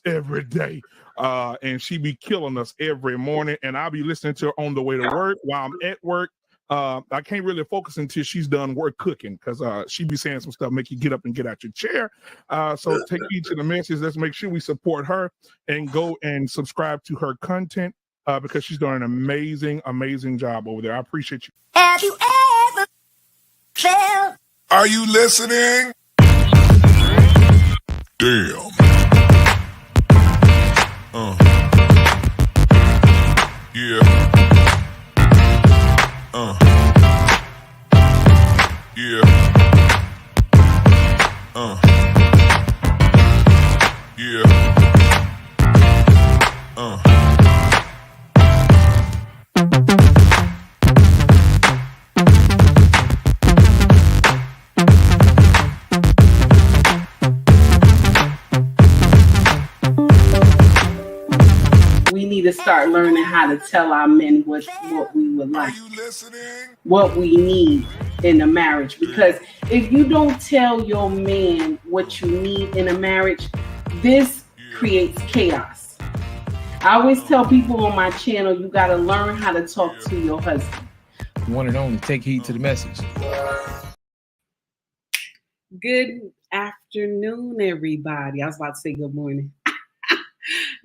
every day. And she be killing us every morning. And I'll be listening to her on the way to work while I'm at work. I can't really focus until she's done work cooking because she be saying some stuff, make you get up and get out your chair. So take heed to the message. Let's make sure we support her and go and subscribe to her content because she's doing an amazing, amazing job over there. I appreciate you. Have you ever felt? Are you listening? Damn. Yeah. Yeah. Yeah. We need to start learning how to tell our men what we would like, what we need in a marriage. Because if you don't tell your man what you need in a marriage, this creates chaos. I always tell people on my channel, you got to learn how to talk to your husband. One and only, take heed to the message. Good afternoon, everybody. I was about to say good morning.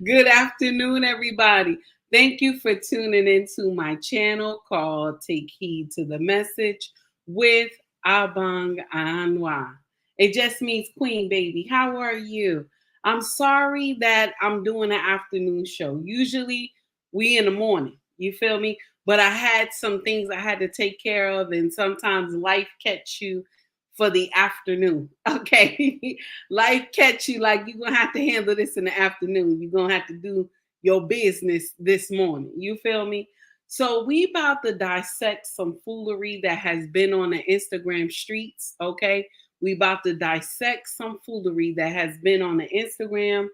Good afternoon, everybody. Thank you for tuning into my channel called Take Heed to the Message with Abang Anwa. It just means queen, baby. How are you? I'm sorry that I'm doing an afternoon show. Usually we in the morning, you feel me? But I had some things I had to take care of, and sometimes life catch you for the afternoon, okay? Life catch you like you're gonna have to handle this in the afternoon. You're gonna have to do your business this morning, you feel me? So we about to dissect some foolery that has been on the Instagram streets, okay? We about to dissect some foolery that has been on the Instagram,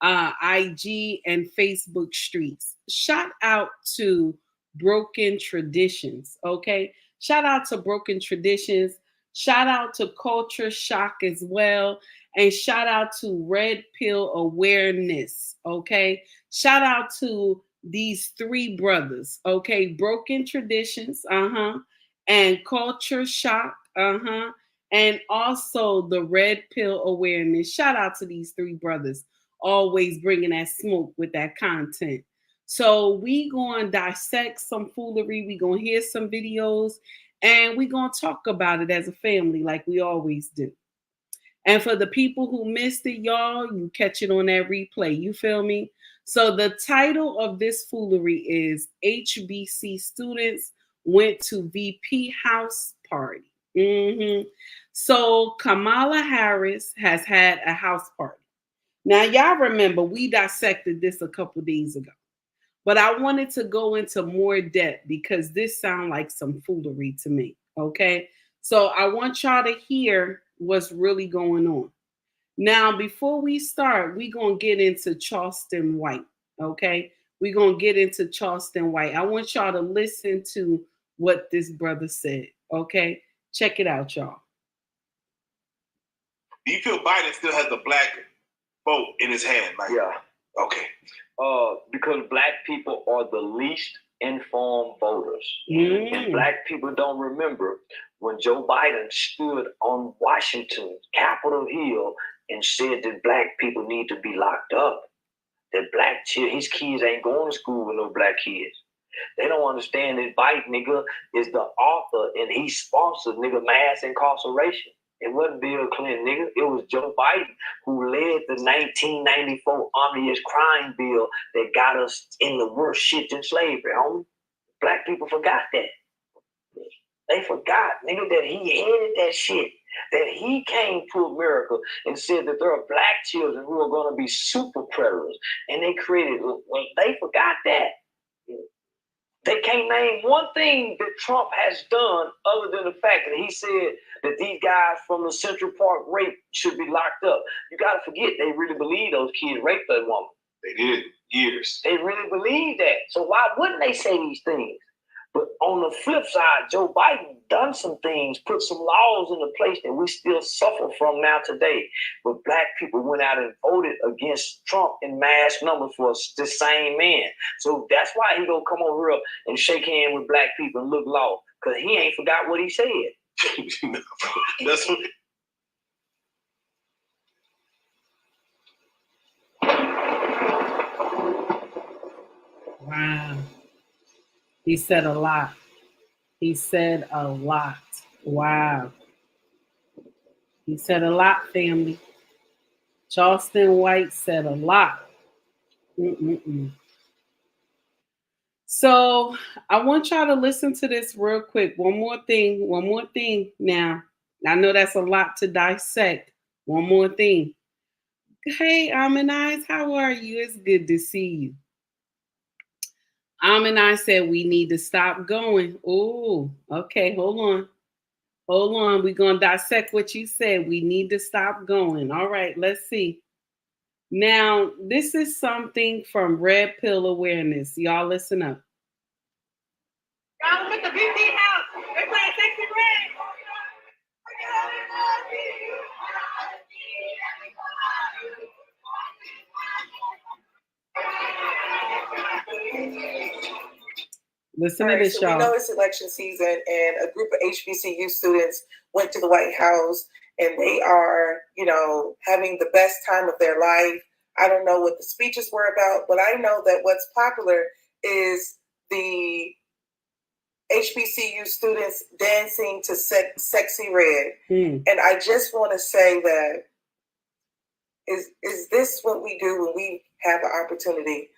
IG, and Facebook streets. Shout out to Broken Traditions, okay? Shout out to Broken Traditions. Shout out to Culture Shock as well. And shout out to Red Pill Awareness, okay? Shout out to these three brothers, okay? Broken Traditions, and Culture Shock, and also the Red Pill Awareness. Shout out to these three brothers, always bringing that smoke with that content. So we going to dissect some foolery. We going to hear some videos, and we're going to talk about it as a family like we always do. And for the people who missed it, y'all, you catch it on that replay. You feel me? So the title of this foolery is HBC students went to VP house party. So Kamala Harris has had a house party. Now, y'all remember we dissected this a couple days ago. But I wanted to go into more depth because this sounds like some foolery to me, okay? So I want y'all to hear what's really going on. Now, before we start, we're going to get into Charleston White, okay? We're going to get into Charleston White. I want y'all to listen to what this brother said, okay? Check it out, y'all. Do you feel Biden still has the black vote in his hand? Like, yeah. Okay. Because black people are the least informed voters. And black people don't remember when Joe Biden stood on Washington, Capitol Hill, and said that black people need to be locked up. That his kids ain't going to school with no black kids. They don't understand that Biden, nigga, is the author and he sponsored, nigga, mass incarceration. It wasn't Bill Clinton, nigga. It was Joe Biden who led the 1994 omnibus crime bill that got us in the worst shit than slavery, homie. Black people forgot that. They forgot, nigga, that he headed that shit. That he came to America and said that there are black children who are going to be super predators. And they created, they forgot that. They can't name one thing that Trump has done other than the fact that he said that these guys from the Central Park rape should be locked up. You got to forget, they really believe those kids raped that woman. They did, years. They really believe that. So why wouldn't they say these things? But on the flip side, Joe Biden done some things, put some laws into place that we still suffer from now today. But black people went out and voted against Trump in mass numbers for the same man. So that's why he gonna come over here and shake hands with black people and look lost, because he ain't forgot what he said. That's what. Wow. He said a lot. He said a lot. Wow. He said a lot, family. Charleston White said a lot. So I want y'all to listen to this real quick. One more thing now. I know that's a lot to dissect. One more thing. Hey, Amanize, how are you? It's good to see you. Amanize said we need to stop going. Oh, okay, hold on. We're going to dissect what you said. We need to stop going. All right, let's see. Now, this is something from Red Pill Awareness. Y'all listen up. Y'all look at the BT house. They play Sexy Red. Listen to this, y'all. We know it's election season, and a group of HBCU students went to the White House, and they are, having the best time of their life. I don't know what the speeches were about, but I know that what's popular is the HBCU students dancing to Sexy Red. And I just want to say that is this what we do when we have an opportunity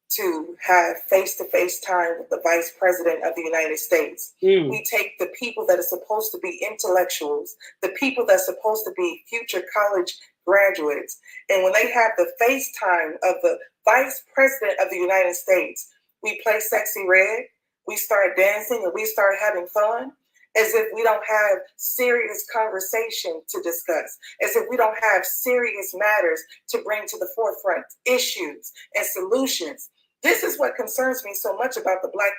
to have face-to-face time with the Vice President of the United States? We take the people that are supposed to be intellectuals, the people that are supposed to be future college graduates, and when they have the FaceTime of the Vice President of the United States, we play Sexy Red, we start dancing, and we start having fun, as if we don't have serious conversation to discuss, as if we don't have serious matters to bring to the forefront, issues and solutions. This is what concerns me so much about the Black.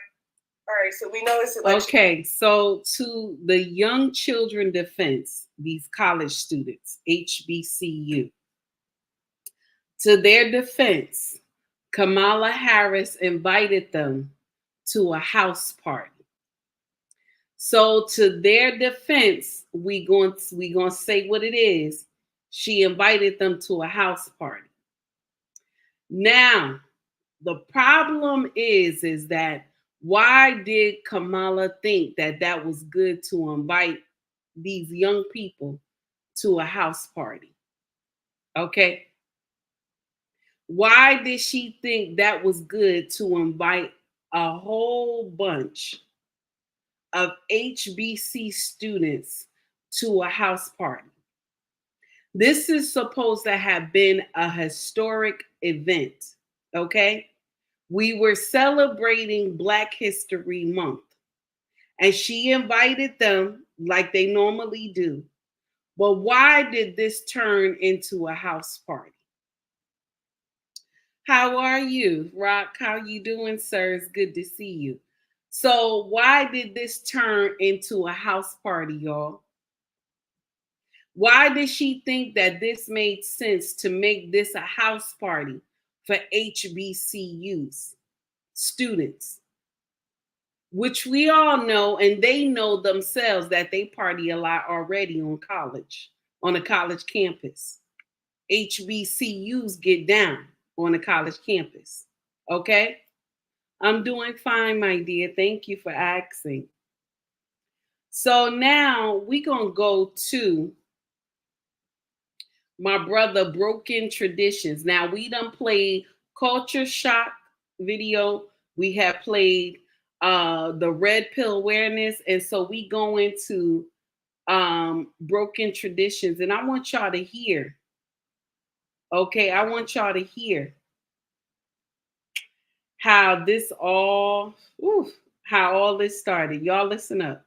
All right, so we know it's election. Okay, so to the young children defense, these college students, HBCU, to their defense, Kamala Harris invited them to a house party. So to their defense, we going to say what it is. She invited them to a house party. Now, the problem is that why did Kamala think that was good to invite these young people to a house party? Okay. Why did she think that was good to invite a whole bunch of HBC students to a house party? This is supposed to have been a historic event, okay? We were celebrating Black History Month, and she invited them like they normally do. But why did this turn into a house party? How are you, Rock? How you doing, sir? It's good to see you. So why did this turn into a house party, y'all? Why did she think that this made sense to make this a house party for HBCUs, students? Which we all know, and they know themselves that they party a lot already on a college campus. HBCUs get down on a college campus. Okay? I'm doing fine, my dear. Thank you for asking. So now we're going to go to my brother, Broken Traditions. Now we done played Culture Shock video. We have played the Red Pill Awareness. And so we go into Broken Traditions. And I want y'all to hear. Okay, I want y'all to hear how this all started. Y'all listen up.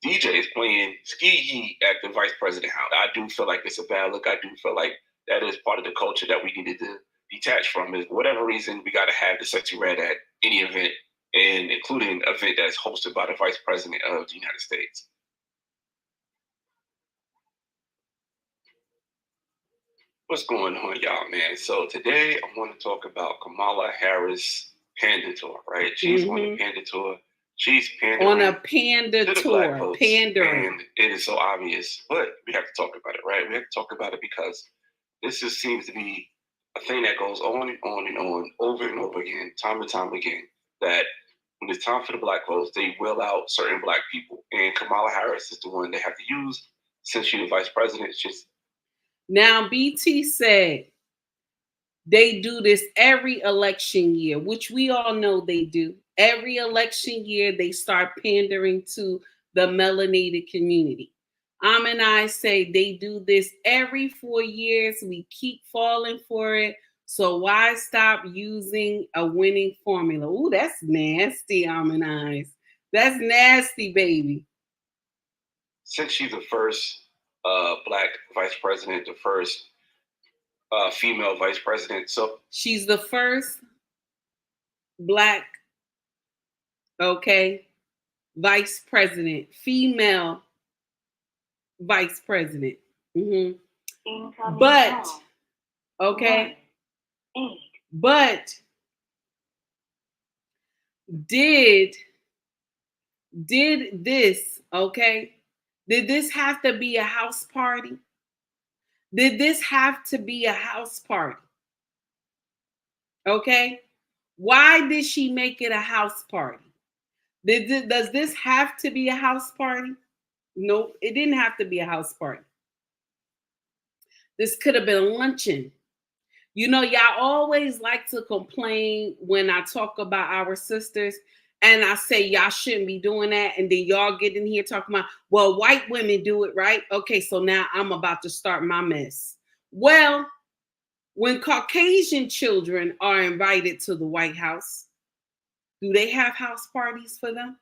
DJs playing Ski Yee at the Vice President house. I do feel like it's a bad look. I do feel like that is part of the culture that we needed to detached from it. For whatever reason, we got to have the sexy red at any event, and including an event that's hosted by the Vice President of the United States. What's going on, y'all, man? So today I want to talk about Kamala Harris Panda Tour, right? She's on a Panda Tour. She's pandering on a panda to the black tour, folks, pandering. and it is so obvious, but we have to talk about it, right? We have to talk about it because this just seems to be a thing that goes on and on and on, over and over again, time and time again, that when it's time for the black votes, they will out certain black people. And Kamala Harris is the one they have to use since she's the vice president. Now, BT said they do this every election year, which we all know they do. Every election year, they start pandering to the melanated community. And I say they do this every 4 years. We keep falling for it. So why stop using a winning formula? Ooh, that's nasty, and Eyes. That's nasty, baby. Since she's the first black vice president, the first female vice president. So she's the first black, vice president, female vice president. But, but did this, did this have to be a house party? Did this have to be a house party? Why did she make it a house party? Does this have to be a house party? No, it didn't have to be a house party. This could have been a luncheon. You know, y'all always like to complain when I talk about our sisters and I say y'all shouldn't be doing that. And then y'all get in here talking about, well, white women do it, right? Okay, so now I'm about to start my mess. Well, when Caucasian children are invited to the White House, do they have house parties for them?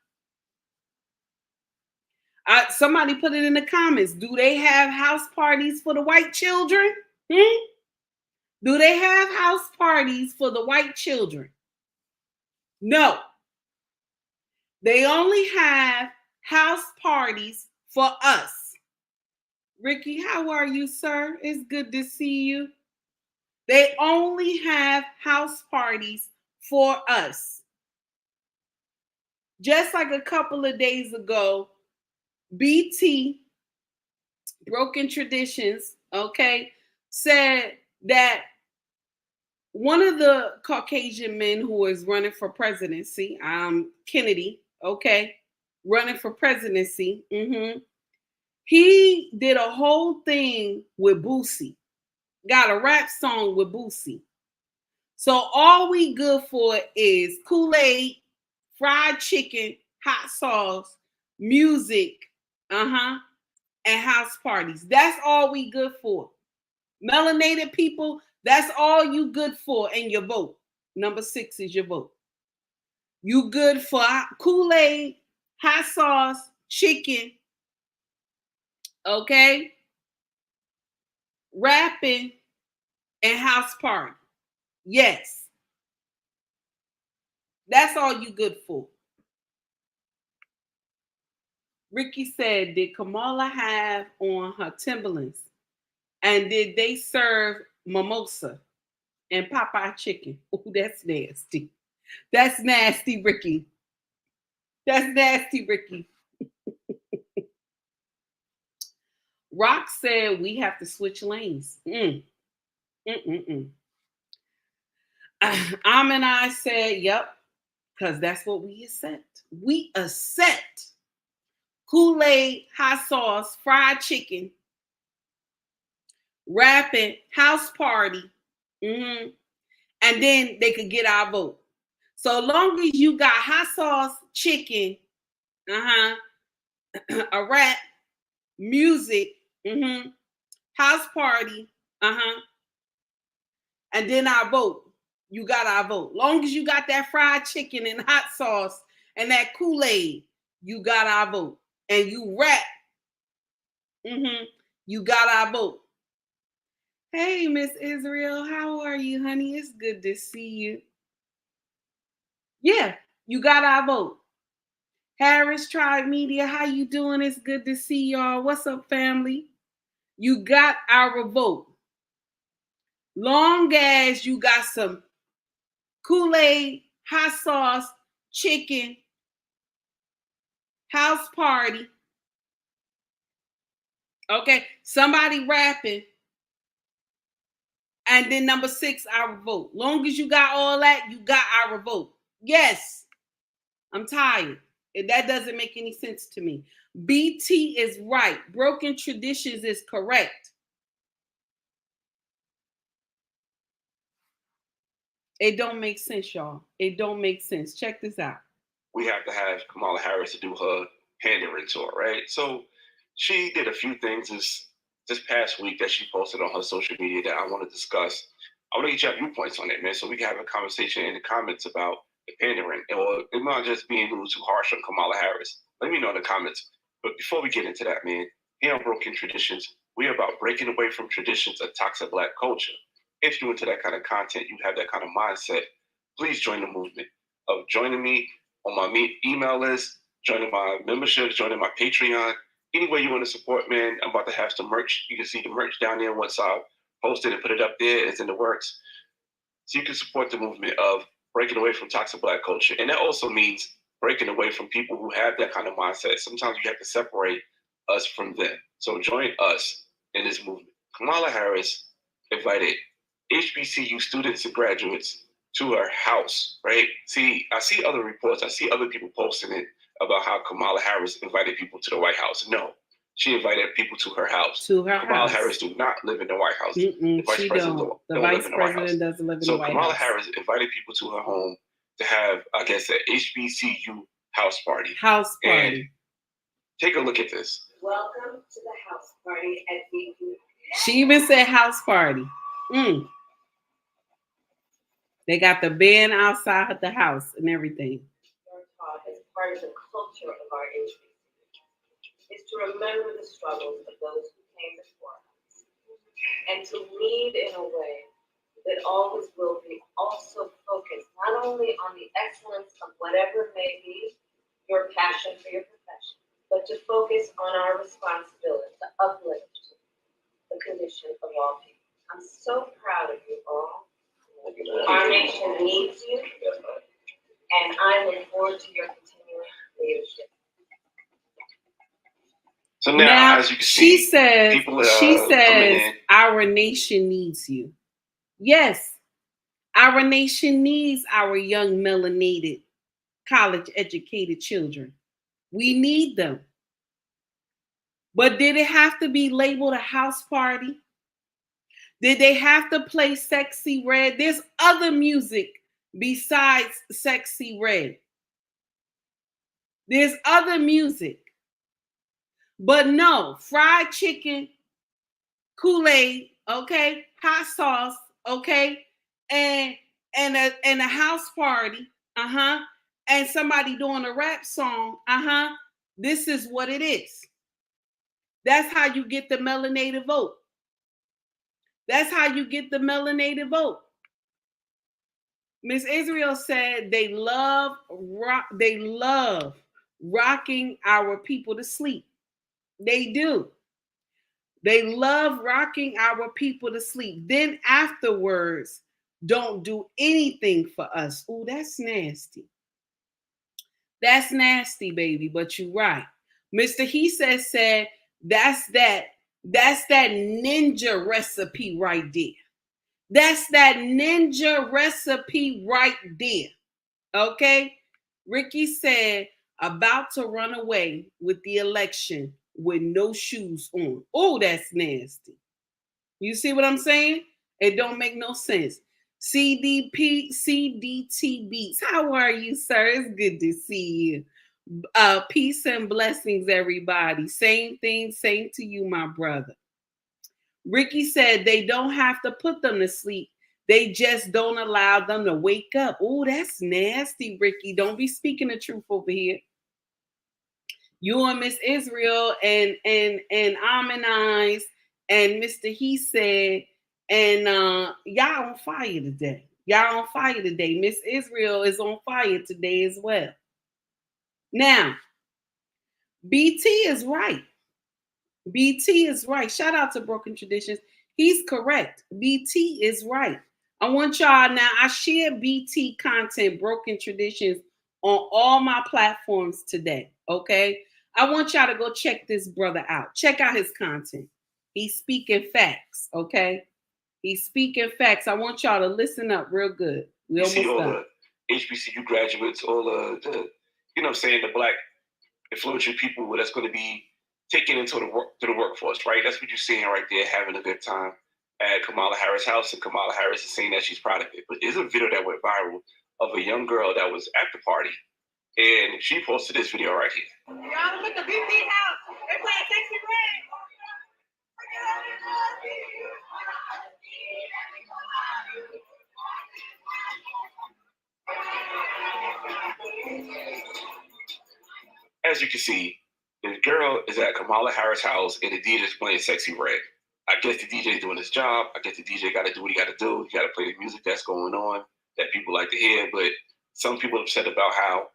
Somebody put it in the comments. Do they have house parties for the white children? Do they have house parties for the white children? No. They only have house parties for us. Ricky, how are you, sir? It's good to see you. They only have house parties for us. Just like a couple of days ago, BT, Broken Traditions, said that one of the Caucasian men who is running for presidency, Kennedy, running for presidency, he did a whole thing with Boosie, got a rap song with Boosie. So all we good for is Kool-Aid, fried chicken, hot sauce, music, and house parties. That's all we good for. Melanated people, that's all you good for and your vote. Number 6 is your vote. You good for Kool-Aid, hot sauce, chicken, rapping, and house party. Yes. That's all you good for. Ricky said, did Kamala have on her Timberlands? And did they serve mimosa and Popeye chicken? Oh, that's nasty. That's nasty, Ricky. That's nasty, Ricky. Rock said we have to switch lanes. And I said, yep, because that's what we accept. We accept Kool-Aid, hot sauce, fried chicken, rapping, house party, and then they could get our vote. So long as you got hot sauce, chicken, a rap, music, house party, and then our vote. You got our vote. Long as you got that fried chicken and hot sauce and that Kool-Aid, you got our vote. And you rap, you got our vote. Hey, Miss Israel, how are you, honey? It's good to see you. Yeah, you got our vote. Harris Tribe Media, how you doing? It's good to see y'all. What's up, family? You got our vote. Long as you got some Kool-Aid, hot sauce, chicken, house party. Okay, somebody rapping. And then number 6, our vote. Long as you got all that, you got our vote. Yes, I'm tired. That doesn't make any sense to me. BT is right. Broken traditions is correct. It don't make sense, y'all. It don't make sense. Check this out. We have to have Kamala Harris to do her pandering tour, right? So she did a few things this past week that she posted on her social media that I want to discuss. I want to get your viewpoints on it, man, so we can have a conversation in the comments about the pandering, or it not just being a little too harsh on Kamala Harris. Let me know in the comments. But before we get into that, man, here on Broken Traditions, we are about breaking away from traditions of toxic Black culture. If you're into that kind of content, you have that kind of mindset, please join the movement of joining me on my email list, joining my memberships, joining my Patreon. Any way you want to support, man, I'm about to have some merch. You can see the merch down there once I post it and put it up there. It's in the works. So you can support the movement of breaking away from toxic Black culture. And that also means breaking away from people who have that kind of mindset. Sometimes you have to separate us from them. So join us in this movement. Kamala Harris invited HBCU students and graduates to her house, right? I see other reports. I see other people posting it about how Kamala Harris invited people to the White House. No, she invited people to her house. Kamala Harris do not live in the White House. The vice president don't live in the White House. Doesn't live in So the White Kamala House. Harris invited people to her home to have, I guess, an HBCU house party. House party. And take a look at this. Welcome to the house party at Hbcu. She even said house party. They got the band outside the house and everything. Your talk is part of the culture of our HBCU. Is to remember the struggles of those who came before us, and to lead in a way that always will be also focused not only on the excellence of whatever may be your passion for your profession, but to focus on our responsibility to uplift the condition of all people. I'm so proud of you all. Our nation needs you, and I look forward to your continuing leadership. So now, as you can see, she says our nation needs you. Yes, our nation needs our young melanated, college-educated children. We need them. But did it have to be labeled a house party? Did they have to play Sexy Red? There's other music besides Sexy Red. There's other music. But no, fried chicken, Kool-Aid, okay, hot sauce, okay, and a house party, and somebody doing a rap song, This is what it is. That's how you get the melanated vote. That's how you get the melanated vote. Miss Israel said they love rocking our people to sleep. They do. They love rocking our people to sleep. Then afterwards, don't do anything for us. Oh, that's nasty. That's nasty, baby, but you're right. Mr. He said that's that ninja recipe right there. That's that ninja recipe right there. Okay? Ricky said, about to run away with the election with no shoes on. Oh, that's nasty. You see what I'm saying? It don't make no sense. CDT Beats. How are you, sir? It's good to see you. Peace and blessings, everybody. Same thing, same to you, my brother. Ricky said they don't have to put them to sleep. They just don't allow them to wake up. Oh, that's nasty, Ricky. Don't be speaking the truth over here. You and Miss Israel and Amanize and Mr. He said And y'all on fire today. Y'all on fire today. Miss Israel is on fire today as well. Now, BT is right. BT is right. Shout out to Broken Traditions. He's correct. BT is right. I want y'all now. I share BT content, Broken Traditions, on all my platforms today. Okay. I want y'all to go check this brother out. Check out his content. He's speaking facts. Okay. He's speaking facts. I want y'all to listen up real good. We You see all done. the HBCU graduates, all the you know what I'm saying, the black influential people that's going to be taken into the workforce, right? That's what you're seeing right there, having a good time at Kamala Harris' house, and Kamala Harris is saying that she's proud of it. But there's a video that went viral of a young girl that was at the party, and she posted this video right here. Y'all look at the BT house. They're playing Sexy Red. As you can see, the girl is at Kamala Harris' house, and the DJ is playing Sexy Red. I guess the DJ is doing his job. I guess the DJ got to do what he got to do. He got to play the music that's going on that people like to hear. But some people are upset about how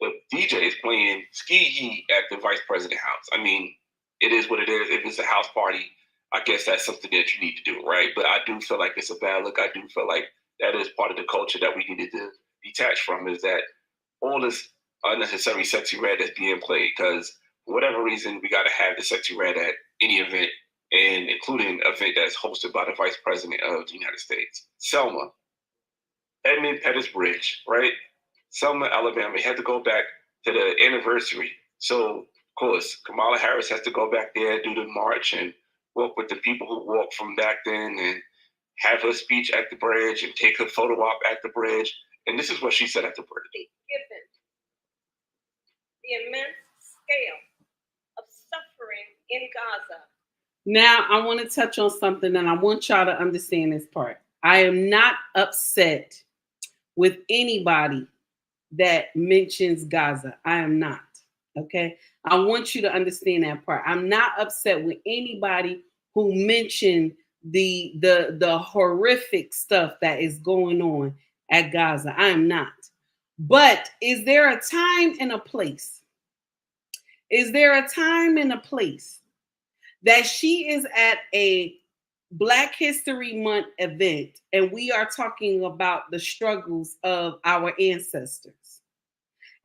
the DJ is playing Ski Yee at the vice president house. I mean, it is what it is. If it's a house party, I guess that's something that you need to do, right? But I do feel like it's a bad look. I do feel like that is part of the culture that we needed to detach from, is that all this unnecessary Sexy Red that's being played, because for whatever reason, we got to have the Sexy Red at any event, and including an event that's hosted by the Vice President of the United States. Selma, Edmund Pettus Bridge, right? Selma, Alabama, had to go back to the anniversary. So, of course, Kamala Harris has to go back there, do the march, and work with the people who walked from back then, and have her speech at the bridge, and take her photo op at the bridge. And this is what she said at the bridge. Given the immense scale of suffering in Gaza. Now, I want to touch on something, and I want y'all to understand this part. I am not upset with anybody that mentions Gaza. I am not. Okay? I want you to understand that part. I'm not upset with anybody who mentioned the horrific stuff that is going on at Gaza. I am not. But is there a time and a place? Is there a time and a place that she is at a Black History Month event and we are talking about the struggles of our ancestors?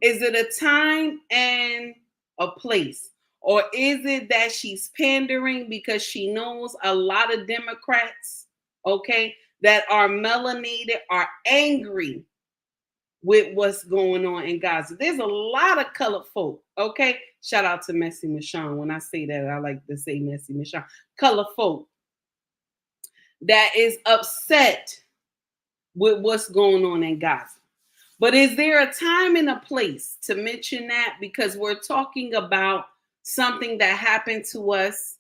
Is it a time and a place? Or is it that she's pandering because she knows a lot of Democrats, okay, that are melanated, are angry with what's going on in Gaza? There's a lot of colored folk, okay? Shout out to Messy Michonne. When I say that, I like to say Messy Michonne. Colored folk that is upset with what's going on in Gaza. But is there a time and a place to mention that? Because we're talking about something that happened to us,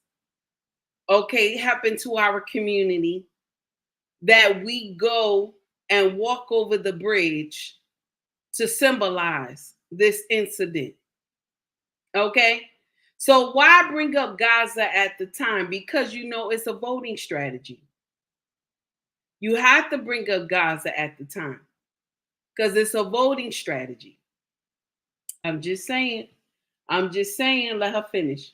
okay, happened to our community, that we go and walk over the bridge to symbolize this incident. Okay? So why bring up Gaza at the time? Because you know it's a voting strategy. You have to bring up Gaza at the time because it's a voting strategy. I'm just saying, let her finish.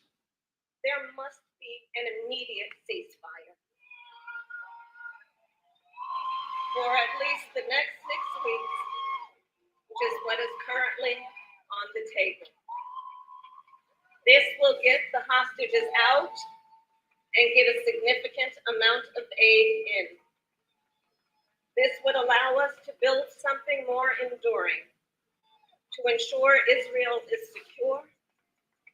There must be an immediate ceasefire for at least the next 6 weeks, which is what is currently on the table. This will get the hostages out and get a significant amount of aid in. This would allow us to build something more enduring, to ensure Israel is secure,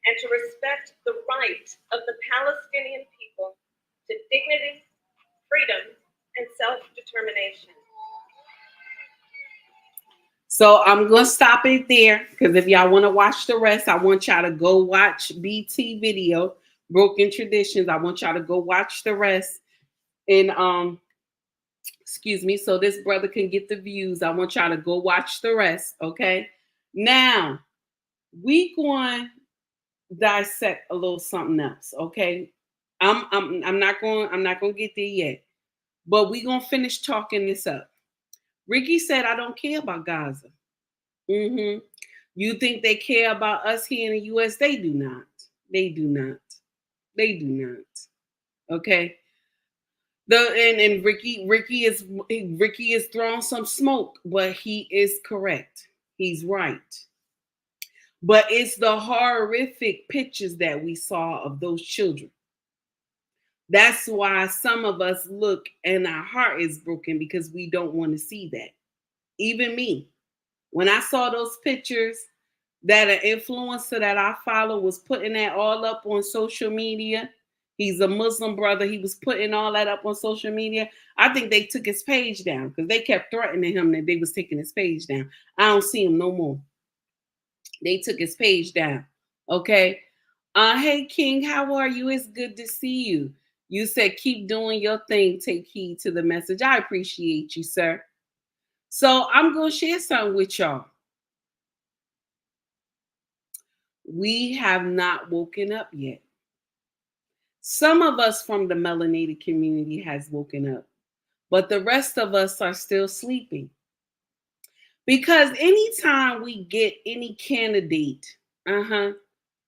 and to respect the right of the Palestinian people to dignity, freedom, and self-determination. So I'm going to stop it there because if y'all want to watch the rest, I want y'all to go watch BT video, Broken Traditions. I want y'all to go watch the rest. And excuse me, so this brother can get the views. I want y'all to go watch the rest, okay? Now, we going to dissect a little something else, okay? I'm not going to get there yet. But we're going to finish talking this up. Ricky said, I don't care about Gaza. You think they care about us here in the U.S.? They do not. They do not. They do not. Okay. And Ricky is throwing some smoke, but he is correct. He's right. But it's the horrific pictures that we saw of those children. That's why some of us look and our heart is broken, because we don't want to see that. Even me. When I saw those pictures that an influencer that I follow was putting that all up on social media, he's a Muslim brother, he was putting all that up on social media, I think they took his page down, because they kept threatening him that they was taking his page down. I don't see him no more. They took his page down. Okay. Hey King, how are you? It's good to see you. You said keep doing your thing. Take heed to the message. I appreciate you, sir. So I'm going to share something with y'all. We have not woken up yet. Some of us from the melanated community has woken up, but the rest of us are still sleeping. Because anytime we get any candidate,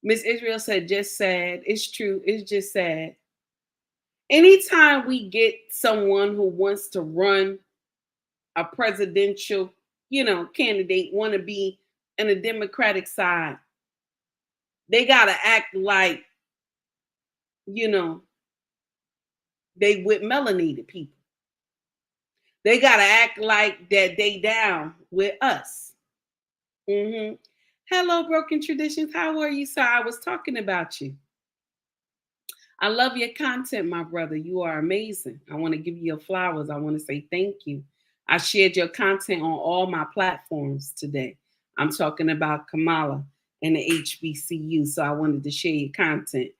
Miss Israel said, just sad. It's true. It's just sad. Anytime we get someone who wants to run a presidential, candidate, want to be in a Democratic side, they got to act like, they with melanated people. They got to act like that they down with us. Hello, Broken Traditions. How are you, sir? I was talking about you. I love your content, my brother. You are amazing. I want to give you your flowers. I want to say thank you. I shared your content on all my platforms today. I'm talking about Kamala and the HBCU, so I wanted to share your content.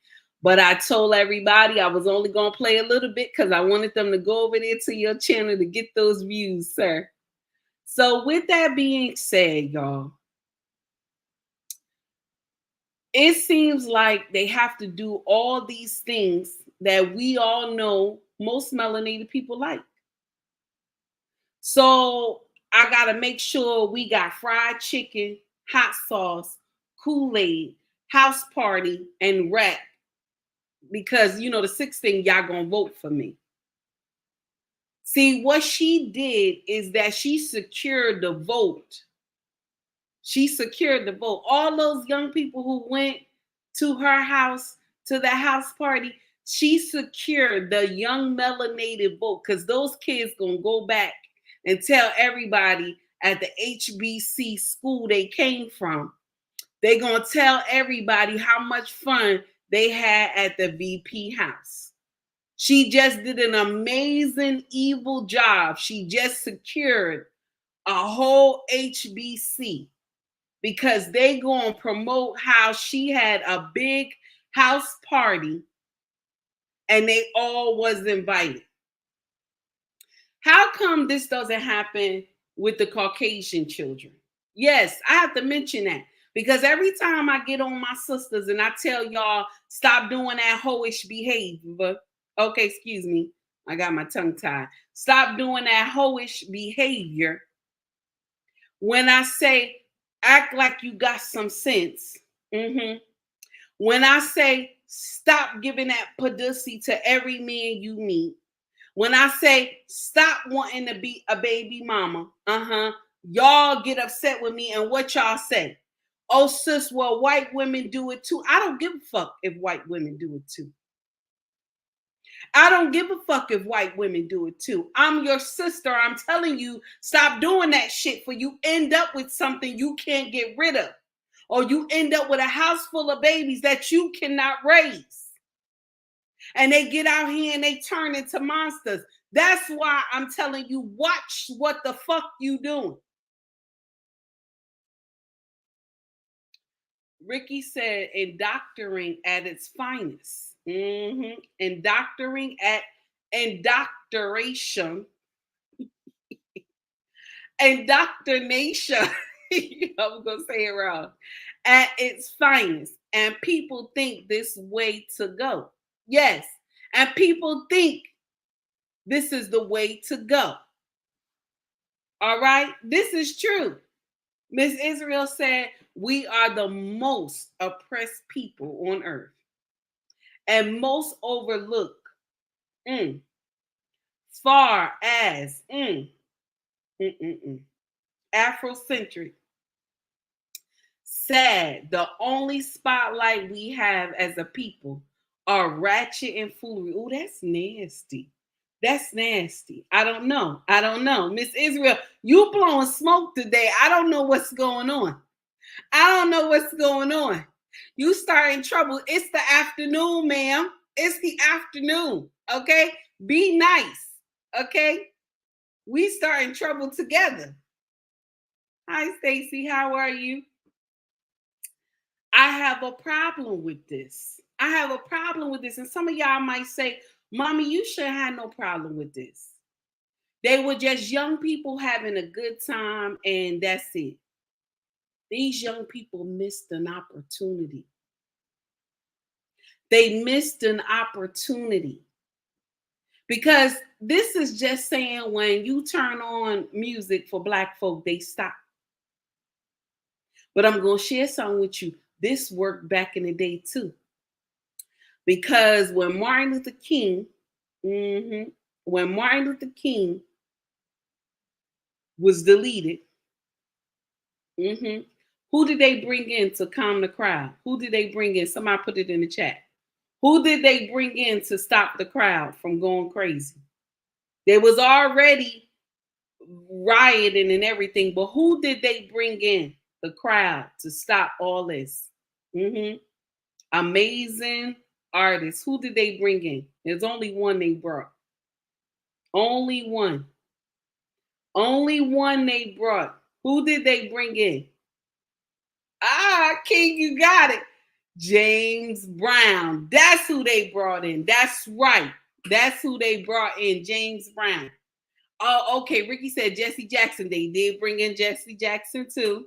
But I told everybody I was only going to play a little bit because I wanted them to go over there to your channel to get those views, sir. So with that being said, y'all, it seems like they have to do all these things that we all know most melanated people like. So I got to make sure we got fried chicken, hot sauce, Kool-Aid, house party, and rap. Because, the sixth thing, y'all gonna vote for me. See, what she did is that she secured the vote. She secured the vote. All those young people who went to her house, to the house party, she secured the young melanated vote, because those kids gonna go back and tell everybody at the HBC school they came from. They gonna tell everybody how much fun they had at the VP house. She just did an amazing evil job. She just secured a whole HBC, because they gonna promote how she had a big house party and they all was invited. How come this doesn't happen with the Caucasian children? Yes, I have to mention that, because every time I get on my sisters and I tell y'all stop doing that hoish behavior. Okay, excuse me. I got my tongue tied. Stop doing that hoish behavior. When I say act like you got some sense. When I say stop giving that pussy to every man you meet. When I say stop wanting to be a baby mama. Y'all get upset with me, and what y'all say? Oh, sis, well, white women do it too. I don't give a fuck if white women do it too. I don't give a fuck if white women do it too. I'm your sister. I'm telling you, stop doing that shit, for you end up with something you can't get rid of. Or you end up with a house full of babies that you cannot raise. And they get out here and they turn into monsters. That's why I'm telling you, watch what the fuck you doing. Ricky said, indoctrinating at its finest. Indoctrinating at indoctrination. Indoctrination. I'm going to say it wrong. At its finest. And people think this way to go. Yes. And people think This is the way to go. All right? This is true. Miss Israel said, we are the most oppressed people on earth and most overlooked. Far as Afrocentric. Sad, the only spotlight we have as a people are ratchet and foolery. Oh, that's nasty. That's nasty. I don't know. Miss Israel, you blowing smoke today. I don't know what's going on. You starting trouble. It's the afternoon, ma'am. It's the afternoon. Okay? Be nice. Okay? We starting trouble together. Hi, Stacy. How are you? I have a problem with this. And some of y'all might say, Mommy, you shouldn't have no problem with this. They were just young people having a good time, and that's it. These young people missed an opportunity. They missed an opportunity. Because this is just saying when you turn on music for Black folk, they stop. But I'm going to share something with you. This worked back in the day too. Because when Martin Luther King was deleted, who did they bring in to calm the crowd? Who did they bring in? Somebody put it in the chat. Who did they bring in to stop the crowd from going crazy? There was already rioting and everything, but who did they bring in? The crowd to stop all this. Amazing artists. Who did they bring in? There's only one they brought. Only one they brought. Who did they bring in? King, you got it. James Brown. That's who they brought in. That's right. That's who they brought in, James Brown. Oh, okay. Ricky said Jesse Jackson. They did bring in Jesse Jackson too.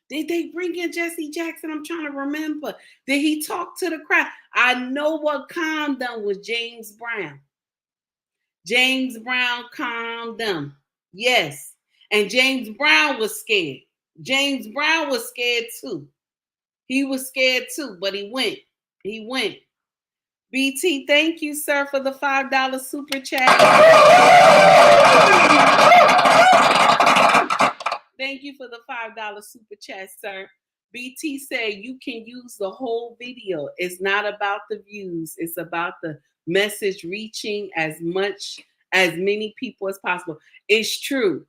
Did they bring in Jesse Jackson? I'm trying to remember. Did he talk to the crowd? I know what calmed them was James Brown. James Brown calmed them. Yes. And James Brown was scared. James Brown was scared too. He was scared too, but he went. BT, thank you, sir, for the $5 super chat. Thank you for the $5 super chat, sir. BT said you can use the whole video. It's not about the views. It's about the message reaching as many people as possible. It's true.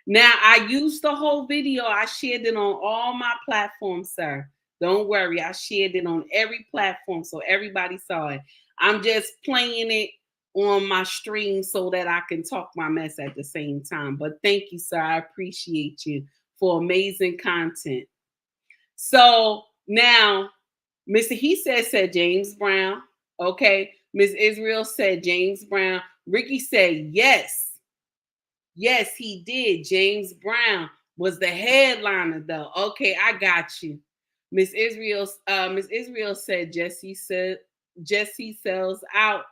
Now, I used the whole video. I shared it on all my platforms, sir. Don't worry. I shared it on every platform so everybody saw it. I'm just playing it on my stream so that I can talk my mess at the same time. But thank you, sir. I appreciate you for amazing content. So now, Mr. He said James Brown. Okay. Ms. Israel said James Brown. Ricky said yes. Yes, he did. James Brown was the headliner, though. Okay, I got you. Miss Israel said Jesse sells out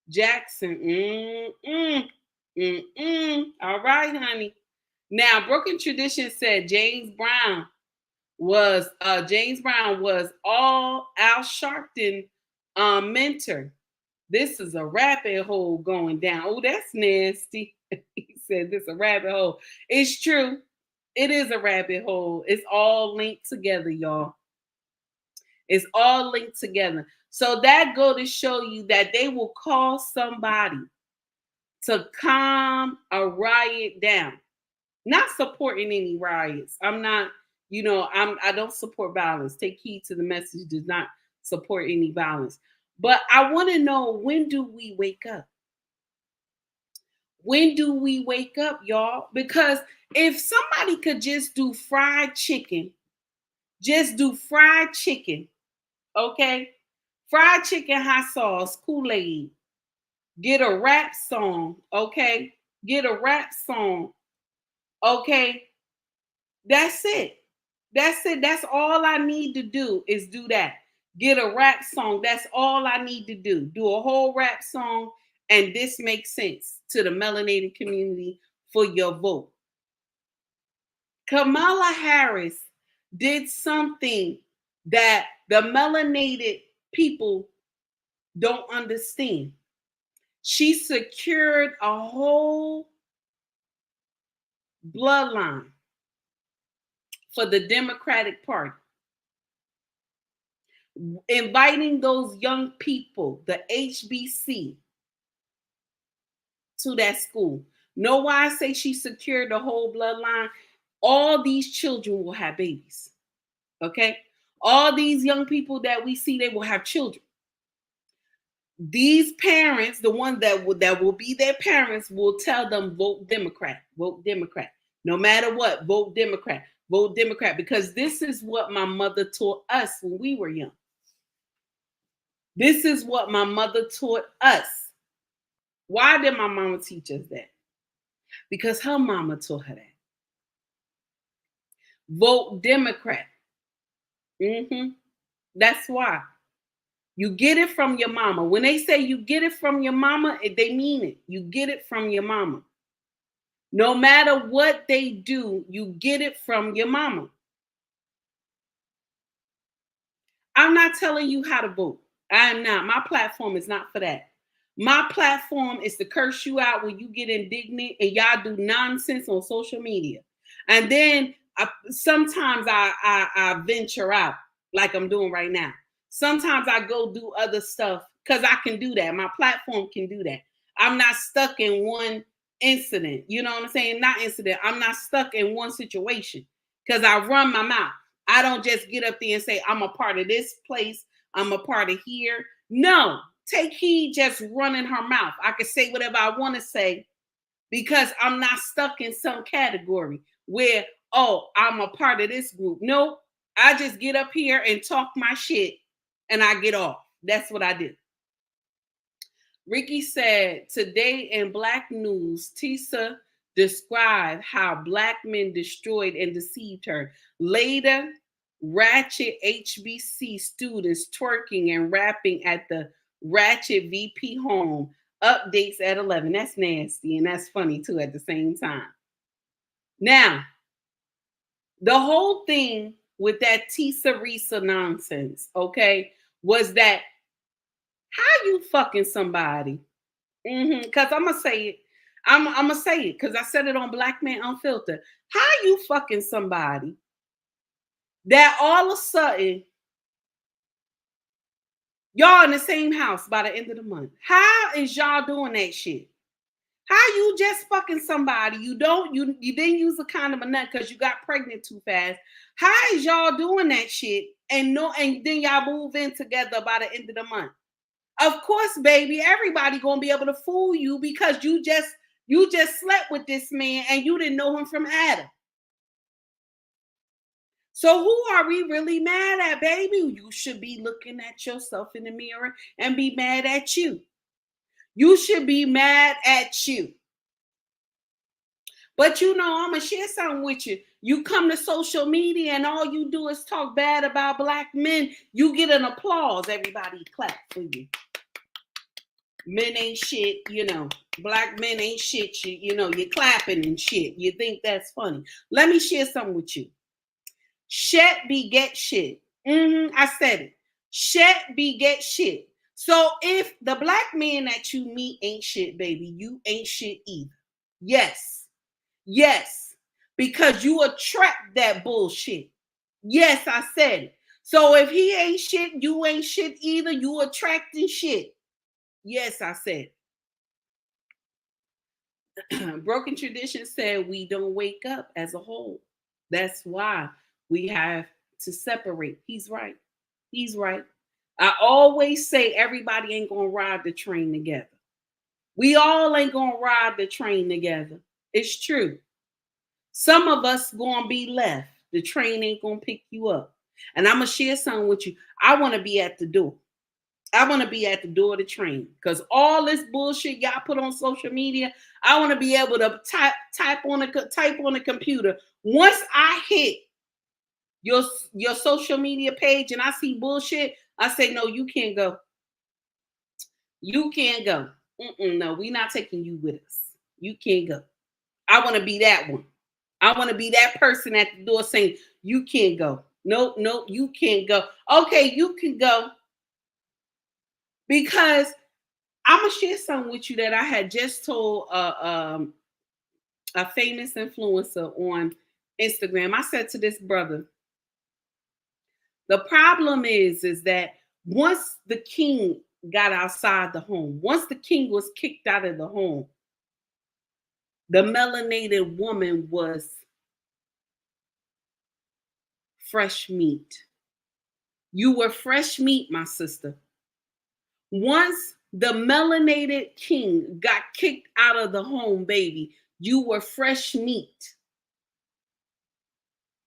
Jackson. All right, honey. Now, Broken Tradition said James Brown was all Al Sharpton mentor. This is a rabbit hole going down. Oh, that's nasty. He said this is a rabbit hole. It's true. It is a rabbit hole. It's all linked together, y'all. It's all linked together. So that go to show you that they will call somebody to calm a riot down. Not supporting any riots. I'm not, I don't support violence. Take heed to the message. Does not support any violence. But I want to know, when do we wake up? When do we wake up, y'all? Because if somebody could just do fried chicken, okay? Fried chicken, hot sauce, Kool-Aid. Get a rap song, okay? Okay? That's it. That's all I need to do is do that. Get a rap song. That's all I need to do. Do a whole rap song and this makes sense to the melanated community for your vote. Kamala Harris did something that the melanated people don't understand. She secured a whole bloodline for the Democratic Party, inviting those young people, the HBC, to that school. Know why I say she secured the whole bloodline? All these children will have babies. Okay? All these young people that we see, they will have children. These parents, the ones that will be their parents, will tell them vote Democrat, vote Democrat. No matter what, vote Democrat, vote Democrat. Because this is what my mother taught us when we were young. This is what my mother taught us. Why did my mama teach us that? Because her mama taught her that. Vote Democrat. That's why. You get it from your mama. When they say you get it from your mama, they mean it. You get it from your mama. No matter what they do, you get it from your mama. I'm not telling you how to vote. I am not. My platform is not for that. My platform is to curse you out when you get indignant and y'all do nonsense on social media. And then sometimes I venture out like I'm doing right now. Sometimes I go do other stuff because I can do that. My platform can do that. I'm not stuck in one incident. You know what I'm saying? Not incident. I'm not stuck in one situation because I run my mouth. I don't just get up there and say, I'm a part of this place. I'm a part of here. No, take heed just running her mouth. I can say whatever I want to say because I'm not stuck in some category where, oh, I'm a part of this group. No, I just get up here and talk my shit and I get off. That's what I do. Ricky said, today in Black News, Tisa described how Black men destroyed and deceived her. Later, ratchet HBC students twerking and rapping at the ratchet VP home. Updates at 11. That's nasty and that's funny too at the same time. Now, the whole thing with that Tisa Risa nonsense, okay, was that how you fucking somebody? Because I'm gonna say it. I'm gonna say it because I said it on Black Man Unfiltered. How you fucking somebody that all of a sudden y'all in the same house by the end of the month? How is y'all doing that shit? How you just fucking somebody you didn't use a condom or nothing because you got pregnant too fast? How is y'all doing that shit and then y'all move in together by the end of the month? Of course, baby, everybody gonna be able to fool you because you just slept with this man and you didn't know him from Adam. So who are we really mad at, baby? You should be looking at yourself in the mirror and be mad at you. You should be mad at you. But you know, I'm gonna share something with you. You come to social media and all you do is talk bad about Black men. You get an applause. Everybody clap for you. Men ain't shit, you know. Black men ain't shit, you know. You're clapping and shit. You think that's funny. Let me share something with you. Shit beget shit. I said it. Shit beget shit. So if the Black man that you meet ain't shit, baby, you ain't shit either. Yes. Because you attract that bullshit. Yes, I said it. So if he ain't shit, you ain't shit either. You attracting shit. Yes, I said. Broken Tradition said we don't wake up as a whole. That's why we have to separate. He's right. I always say everybody ain't gonna ride the train together. We all ain't gonna ride the train together. It's true. Some of us gonna be left. The train ain't gonna pick you up. And I'm gonna share something with you. I want to be at the door. I want to be at the door of the train because all this bullshit y'all put on social media, I want to be able to type on the computer. Once I hit your social media page and I see bullshit, I say, no, you can't go. You can't go. No, we're not taking you with us. You can't go. I want to be that one. I want to be that person at the door saying, you can't go. Nope, you can't go. Okay, you can go. Because I'm going to share something with you that I had just told a famous influencer on Instagram. I said to this brother, the problem is that once the king got outside the home, once the king was kicked out of the home, the melanated woman was fresh meat. You were fresh meat, my sister. Once the melanated king got kicked out of the home, baby, you were fresh meat.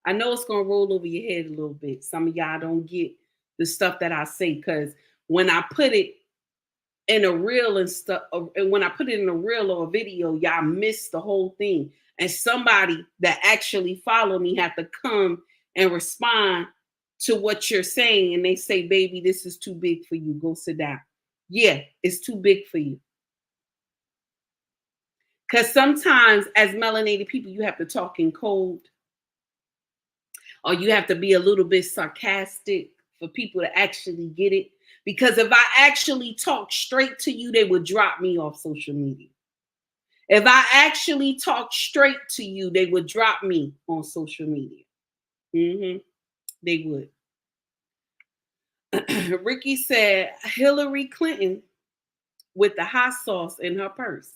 I know it's going to roll over your head a little bit. Some of y'all don't get the stuff that I say, because when I put it in a reel and stuff, and when I put it in a reel or a video, y'all miss the whole thing. And somebody that actually follow me have to come and respond to what you're saying. And they say, baby, this is too big for you. Go sit down. Yeah, it's too big for you. Because sometimes as melanated people, you have to talk in code, or you have to be a little bit sarcastic for people to actually get it. Because if I actually talk straight to you, they would drop me off social media. If I actually talk straight to you, they would drop me on social media. They would. Ricky said, Hillary Clinton with the hot sauce in her purse.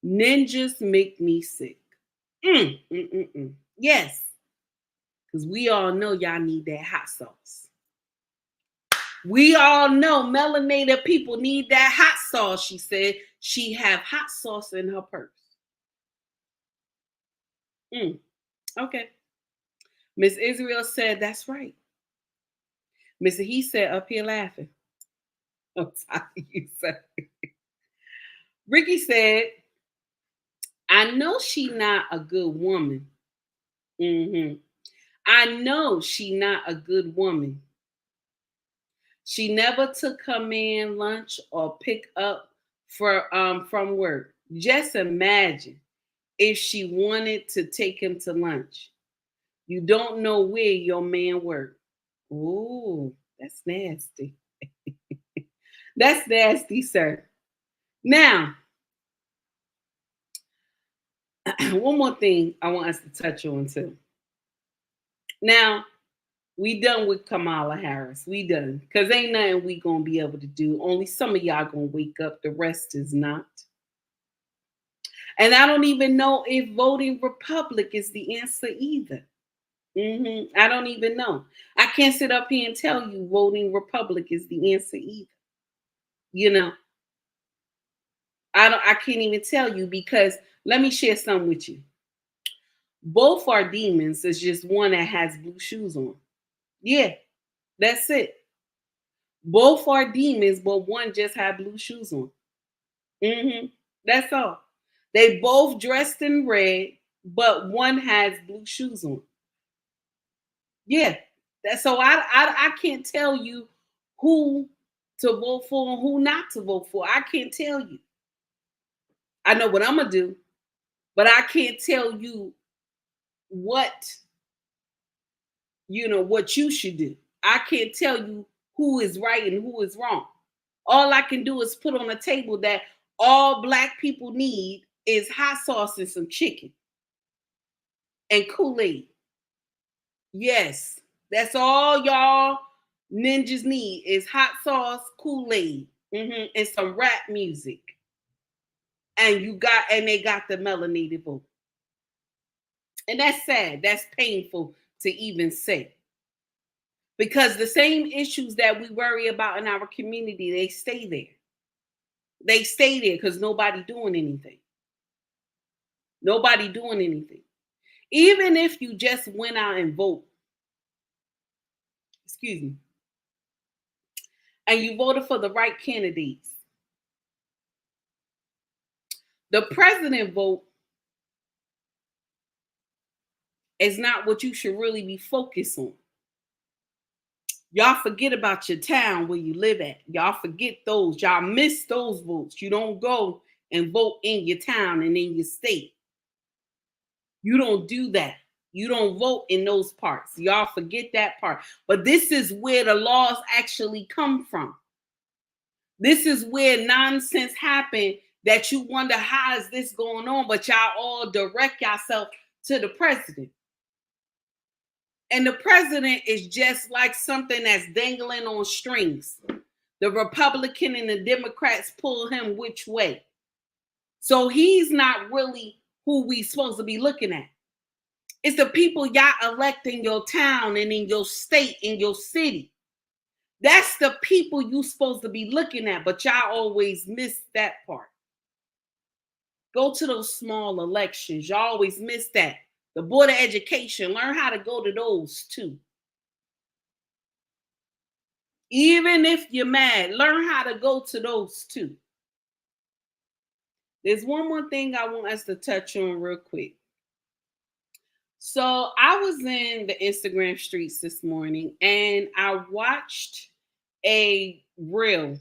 Ninjas make me sick. Yes. Because we all know y'all need that hot sauce. We all know melanated people need that hot sauce, she said. She have hot sauce in her purse. Okay. Miss Israel said, that's right. Mr. He said, up here laughing. I'm tired of you, sir. Ricky said, I know she not a good woman. I know she not a good woman. She never took her man lunch or pick up from work. Just imagine if she wanted to take him to lunch. You don't know where your man worked. Ooh, that's nasty. That's nasty, sir. Now, one more thing I want us to touch on too. Now, we done with Kamala Harris. We done. Because ain't nothing we going to be able to do. Only some of y'all going to wake up. The rest is not. And I don't even know if voting Republic is the answer either. I don't even know. I can't sit up here and tell you voting Republic is the answer either. You know, I can't even tell you, because let me share something with you. Both are demons. It's just one that has blue shoes on. Yeah, that's it. Both are demons, but one just had blue shoes on. That's all. They both dressed in red, but one has blue shoes on. Yeah. So I can't tell you who to vote for and who not to vote for. I can't tell you. I know what I'm going to do, but I can't tell you what you should do. I can't tell you who is right and who is wrong. All I can do is put on a table that all Black people need is hot sauce and some chicken and Kool-Aid. Yes, that's all y'all ninjas need is hot sauce, Kool-Aid, and some rap music. And they got the melanated vote. And that's sad. That's painful to even say. Because the same issues that we worry about in our community, they stay there. They stay there because nobody doing anything. Nobody doing anything. Even if you just went out and vote, and you voted for the right candidates, the president vote is not what you should really be focused on. Y'all forget about your town where you live at. Y'all forget those. Y'all miss those votes. You don't go and vote in your town and in your state. You don't do that. You don't vote in those parts. Y'all forget that part. But this is where the laws actually come from. This is where nonsense happened that you wonder how is this going on, but y'all all direct yourself to the president. And the president is just like something that's dangling on strings. The Republican and the Democrats pull him which way. So he's not really who we supposed to be looking at. It's the people y'all elect in your town and in your state, in your city. That's the people you supposed to be looking at, but y'all always miss that part. Go to those small elections. Y'all always miss that. The Board of Education, learn how to go to those too. Even if you're mad, learn how to go to those too. There's one more thing I want us to touch on real quick. So I was in the Instagram streets this morning and I watched a reel,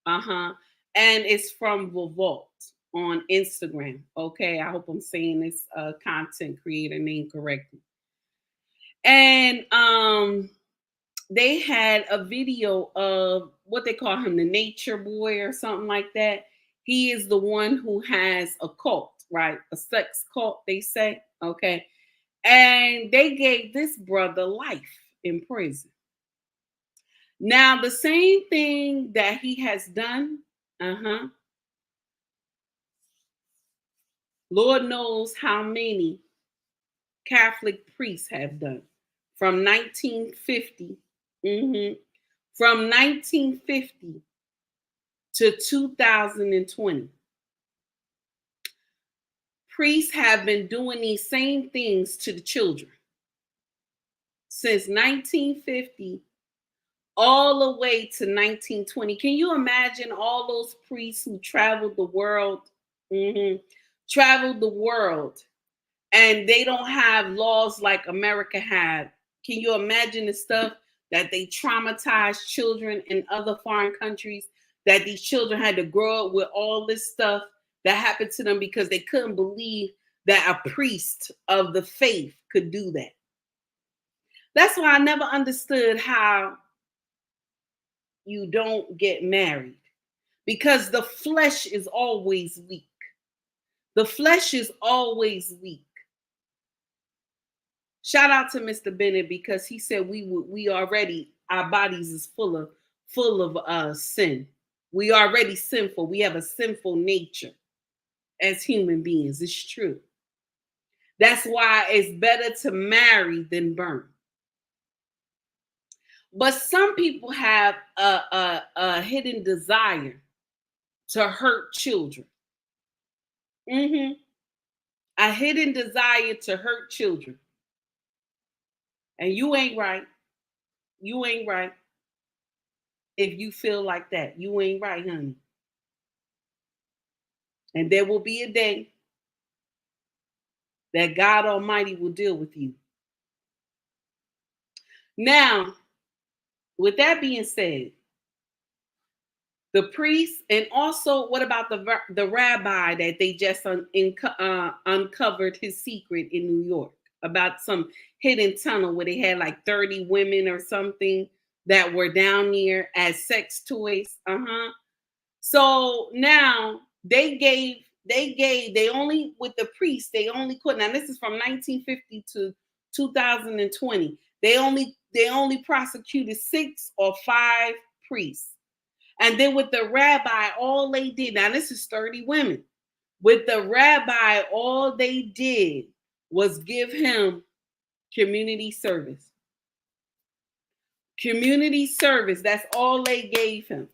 and it's from Revolt on Instagram. Okay, I hope I'm saying this content creator name correctly. And they had a video of what they call him, the nature boy or something like that. He is the one who has a cult, right? A sex cult, they say. Okay. And they gave this brother life in prison. Now, the same thing that he has done, Lord knows how many Catholic priests have done from 1950, from 1950 to 2020. Priests have been doing these same things to the children since 1950 all the way to 1920. Can you imagine all those priests who traveled the world, traveled the world, and they don't have laws like America had? Can you imagine the stuff that they traumatized children in other foreign countries, that these children had to grow up with all this stuff that happened to them because they couldn't believe that a priest of the faith could do that? That's why I never understood how you don't get married, because the flesh is always weak. The flesh is always weak. Shout out to Mr. Bennett, because he said we already, our bodies is full of sin. We already sinful. We have a sinful nature as human beings. It's true. That's why it's better to marry than burn. But some people have a hidden desire to hurt children. A hidden desire to hurt children. And you ain't right. You ain't right. If you feel like that, you ain't right, honey. And there will be a day that God Almighty will deal with you. Now, with that being said, the priest, and also what about the rabbi that they just uncovered his secret in New York about some hidden tunnel where they had like 30 women or something that were down there as sex toys. So now they only, with the priests, they only could, now this is from 1950 to 2020. They only prosecuted 6 or 5 priests. And then with the rabbi, all they did, now this is 30 women. With the rabbi, all they did was give him community service. Community service, that's all they gave him.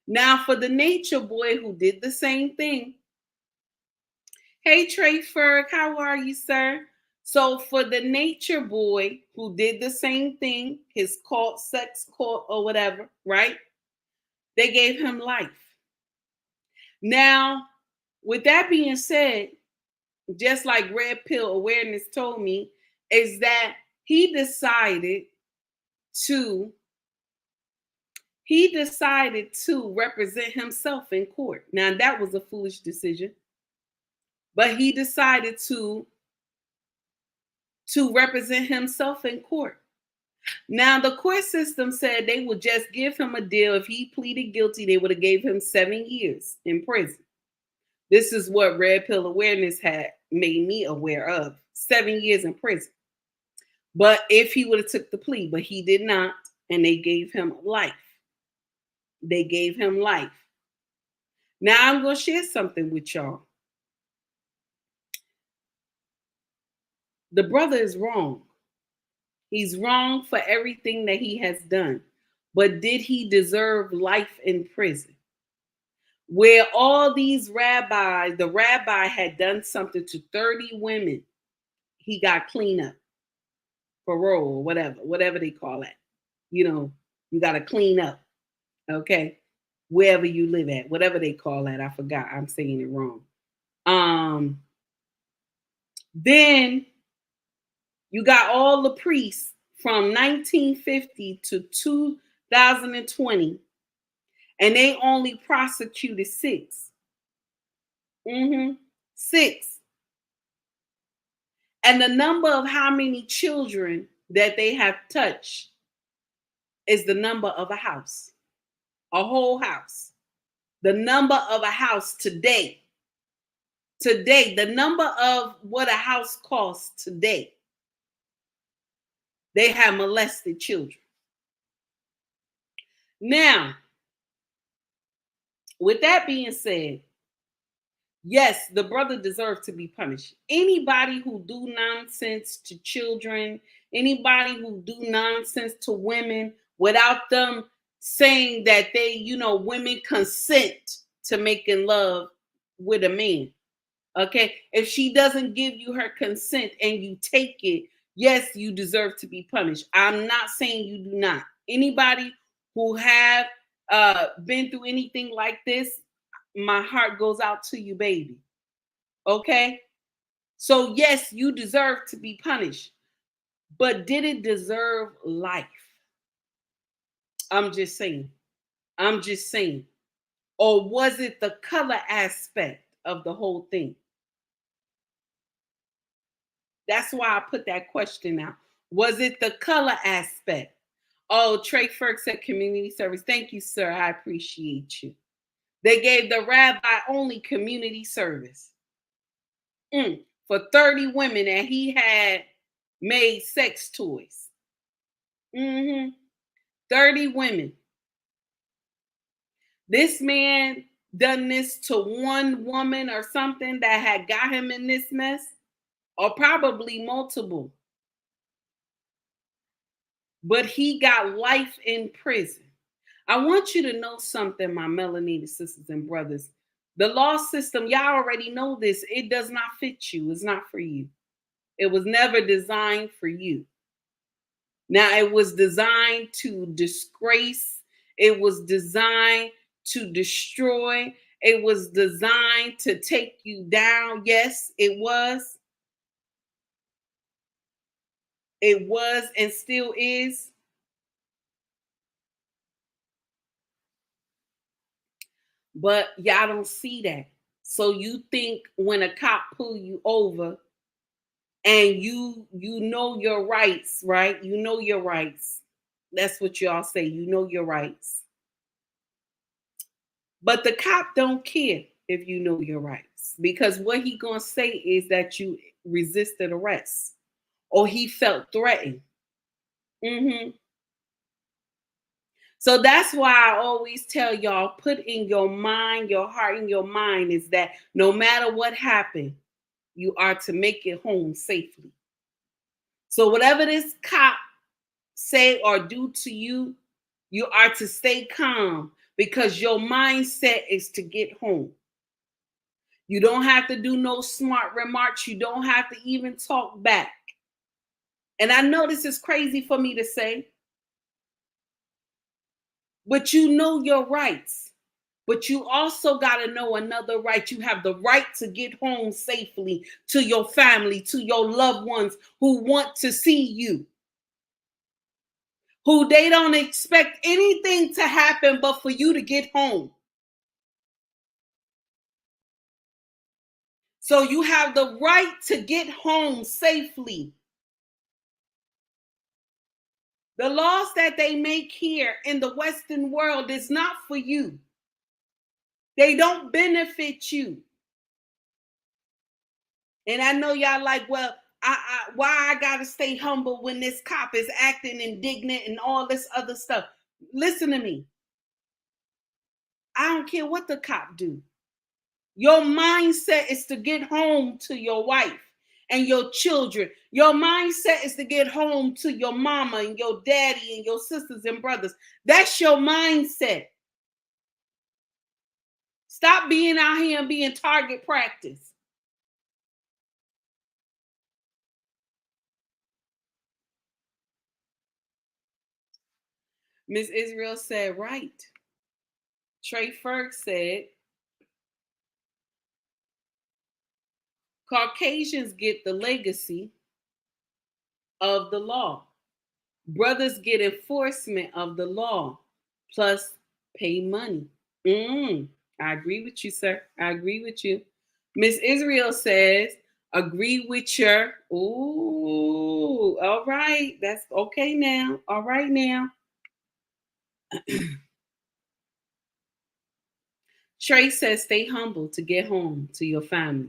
Now for the nature boy who did the same thing. Hey, Trey Ferg, how are you, sir? So for the nature boy who did the same thing, his cult, sex cult or whatever, right? They gave him life. Now, with that being said, just like Red Pill Awareness told me, is that he decided to He decided to represent himself in court. Now, that was a foolish decision, but he decided to represent himself in court. Now, the court system said they would just give him a deal. If he pleaded guilty, they would have gave him 7 years in prison. This is what Red Pill Awareness had made me aware of. 7 years in prison. But if he would have took the plea, but he did not, and they gave him life. They gave him life. Now I'm going to share something with y'all. The brother is wrong. He's wrong for everything that he has done. But did he deserve life in prison? Where all these rabbis, the rabbi had done something to 30 women, he got clean up, parole, or whatever they call it. You know, you got to clean up, okay? Wherever you live at, whatever they call that. I forgot, I'm saying it wrong. Then you got all the priests from 1950 to 2020, and they only prosecuted 6. 6. And the number of how many children that they have touched is the number of a house, a whole house. The number of a house today, the number of what a house costs today, they have molested children. Now, with that being said, yes, the brother deserves to be punished. Anybody who do nonsense to children, anybody who do nonsense to women without them saying that they, you know, women consent to making love with a man. Okay, if she doesn't give you her consent and you take it, yes, you deserve to be punished. I'm not saying you do not. Anybody who have been through anything like this, my heart goes out to you, baby. Okay? So yes, you deserve to be punished. But did it deserve life? I'm just saying. Or was it the color aspect of the whole thing? That's why I put that question out. Was it the color aspect? Oh, Trey Ferg said community service. Thank you, sir. I appreciate you. They gave the rabbi only community service for 30 women that he had made sex toys. 30 women. This man done this to one woman or something that had got him in this mess, or probably multiple. But he got life in prison. I want you to know something, my melanated sisters and brothers. The law system, y'all already know this. It does not fit you. It's not for you. It was never designed for you. Now, it was designed to disgrace. It was designed to destroy. It was designed to take you down. Yes, it was. It was and still is. But y'all don't see that. So you think when a cop pull you over and you know your rights, right? You know your rights. That's what y'all say. You know your rights. But the cop don't care if you know your rights, because what he gonna say is that you resisted arrest or he felt threatened. So that's why I always tell y'all, put in your mind, your heart and your mind is that no matter what happened, you are to make it home safely. So whatever this cop say or do to you, you are to stay calm because your mindset is to get home. You don't have to do no smart remarks. You don't have to even talk back. And I know this is crazy for me to say, but you know your rights. But you also got to know another right. You have the right to get home safely to your family, to your loved ones who want to see you. who they don't expect anything to happen but for you to get home. So you have the right to get home safely. The laws that they make here in the Western world is not for you. They don't benefit you. And I know y'all like, well, why I gotta stay humble when this cop is acting indignant and all this other stuff. Listen to me. I don't care what the cop do. Your mindset is to get home to your wife and your children. Your mindset is to get home to your mama and your daddy and your sisters and brothers. That's your mindset. Stop being out here and being target practice. Miss Israel said, right. Trey Ferg said, Caucasians get the legacy of the law. Brothers get enforcement of the law, plus pay money. I agree with you, sir. I agree with you. Miss Israel says, agree with your, ooh, all right. That's okay now. All right now. Trey says, stay humble to get home to your family,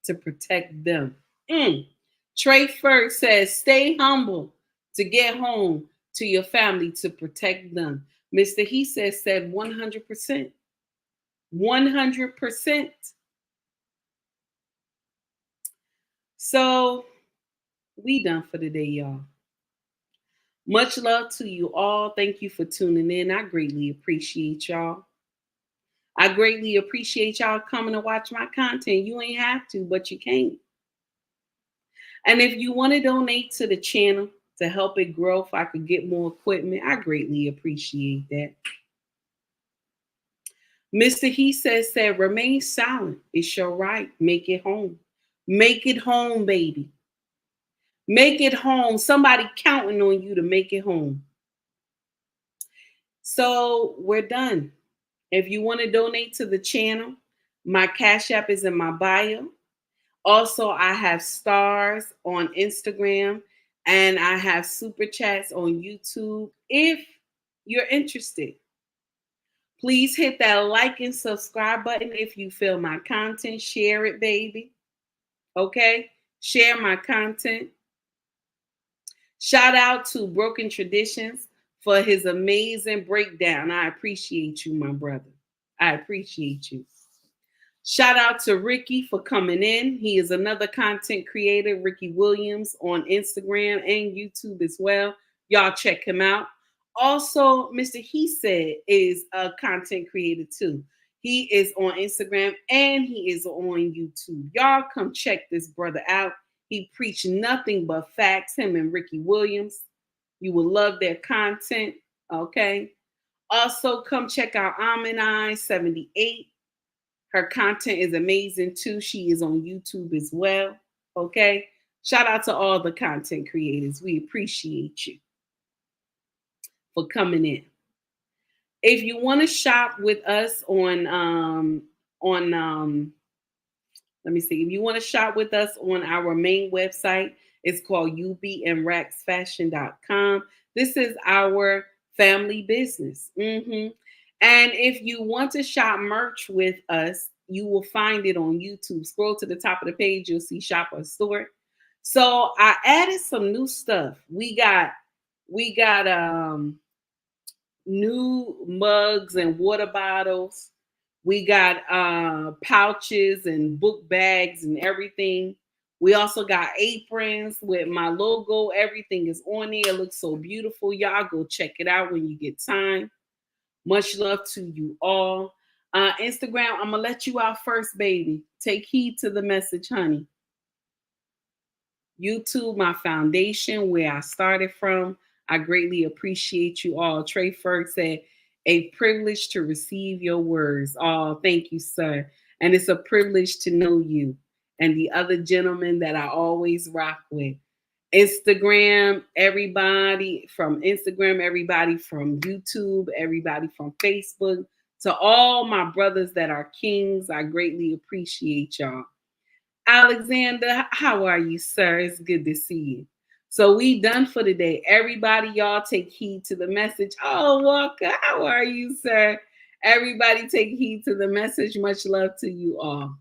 to protect them. Trey Ferg says, stay humble to get home to your family, to protect them. Mr. He said 100%. 100%. So we done for the day, y'all. Much love to you all. Thank you for tuning in. I greatly appreciate y'all. I greatly appreciate y'all coming to watch my content. You ain't have to, but you can. And if you want to donate to the channel to help it grow, if I could get more equipment, I greatly appreciate that. Mr. He said, remain silent. It's your right. Make it home. Make it home, baby. Make it home. Somebody counting on you to make it home. So we're done. If you want to donate to the channel, my Cash App is in my bio. Also, I have stars on Instagram and I have super chats on YouTube. If you're interested, please hit that like and subscribe button. If you feel my content, share it, baby. Okay? Share my content. Shout out to Broken Traditions for his amazing breakdown. I appreciate you, my brother. I appreciate you. Shout out to Ricky for coming in. He is another content creator, Ricky Williams, on Instagram and YouTube as well. Y'all check him out. Also, Mr. He Said is a content creator too. He is on Instagram and he is on YouTube. Y'all come check this brother out. He preached nothing but facts, him and Ricky Williams. You will love their content, okay? Also, come check out Amini78. Her content is amazing too. She is on YouTube as well, okay? Shout out to all the content creators. We appreciate you for coming in. If you want to shop with us let me see. If you want to shop with us on our main website, it's called ubnracksfashion.com. This is our family business. And if you want to shop merch with us, you will find it on YouTube. Scroll to the top of the page, you'll see Shop or Store. So I added some new stuff. We got new mugs and water bottles. We got pouches and book bags and everything. We also got aprons with my logo. Everything is on there. It looks so beautiful. Y'all go check it out when you get time. Much love to you all. Instagram, I'm going to let you out first, baby. Take heed to the message, honey. YouTube, my foundation, where I started from. I greatly appreciate you all. Trey Ferg said, a privilege to receive your words. Oh, thank you, sir. And it's a privilege to know you and the other gentlemen that I always rock with. Instagram, everybody from Instagram, everybody from YouTube, everybody from Facebook, to all my brothers that are kings. I greatly appreciate y'all. Alexander, how are you, sir? It's good to see you. So we done for today. Everybody, y'all take heed to the message. Oh, Walker, how are you, sir? Everybody take heed to the message. Much love to you all.